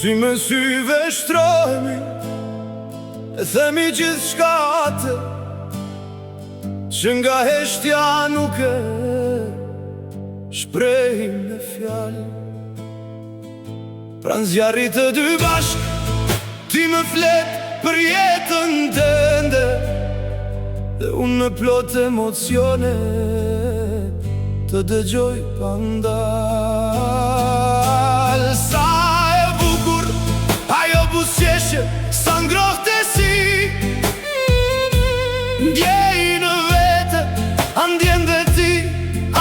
Sy me sy veshtrohemi, e themi gjithë shka atë, që nga heshtja nuk e shprehim me fjallë. Pra në zjarrit të dy bashk, ti më flet për jetën tënde, dhe unë me plot emocione të dëgjoj pa ndalë. Sa e bukur ajo buzëqeshje, sa ngrohtë e si, ndjej në vete, andjen dhe ti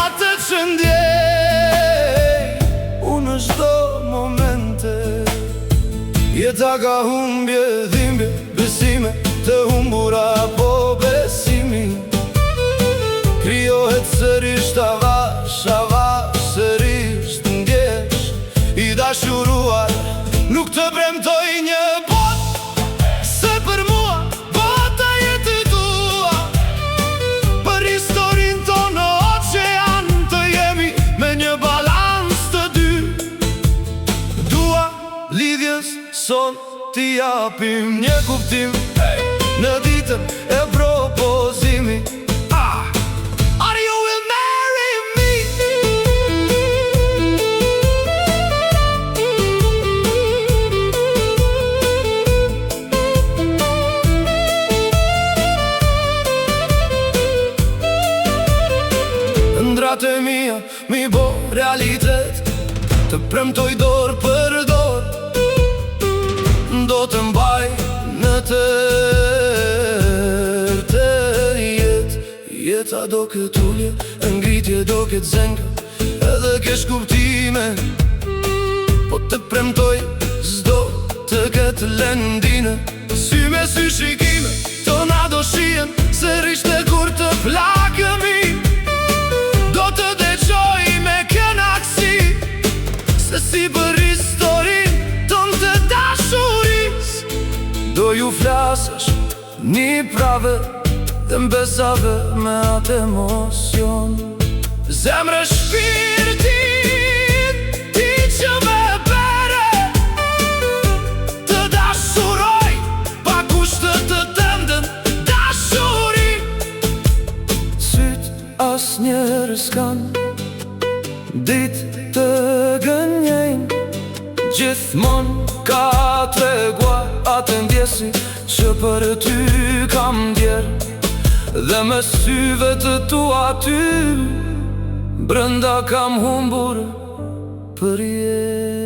atë që ndjej. Unë në çdo momente jeta ka humbje, dhimbje, besime të humbura, po besimi krijohet sërish, avash, sërish të ndjesh i dashuruar. Nuk të premtoj një bot, se për mua bota jetë tua, për historin tonë në oqean të jemi me një balans të dy. Dua lidhjes son t'i japim një kuptim në ditën e propozimit. Ndrat e mia mi bo realitet, të premtoj dorë për dorë, do të mbaj në tërë të jetë. Jeta do këtë ullje, ngritje do këtë zenga, edhe kesh kuptime, po të premtoj s'do të këtë lendine. Sy me sy shikime, tona do shien, se rishte kur të plakëmi. Do të dëgjoj me kënaqësi, se si për historin ton të dashuris. Do ju flasësh një prave dhe mbesave me atë emocion. Zemre shpirtin, ti që me bere, të dashuroj pa kushtet të tëndën dashuri. Syt as njerës kanë dit të gënjejnë, gjithmon ka treguar atë ndjesi që për ty kam djerë, dhe me syve të tua ty brenda kam humbur për jetë.